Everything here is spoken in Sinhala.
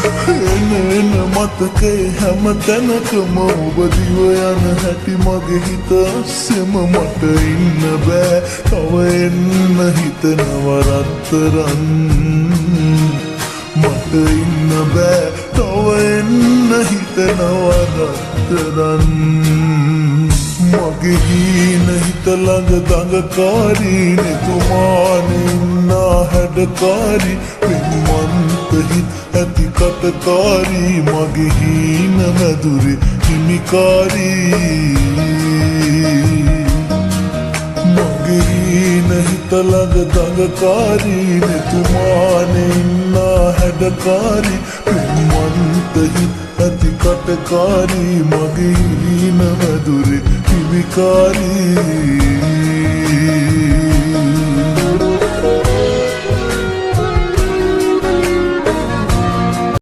එන මතකේ හැම තැනකම ඔබ දිව යන හැටි මගේ හිත අස්සෙම මට ඉන්න බෑ තව එන්න හිතනව රත්තරන් මට ඉන්න බෑ තව එන්න හිතනව රත්තරන් මගේ හීන හිත ළඟ දඟකාරී නෙතුමානේ ඉන්නා හැඩකාරී පින්වන්ත හිත් ඇති කටකාරී මගේ හීන මැදුරේ හිමිකාරී මගේ හීන හිත ළඟ දඟකාරී නෙතුමානේ ඉන්නා හැඩකාරී පින්වන්ත හිත් ඇති කටකාරී මගේ හීන මැදුරේ හිමිකාරී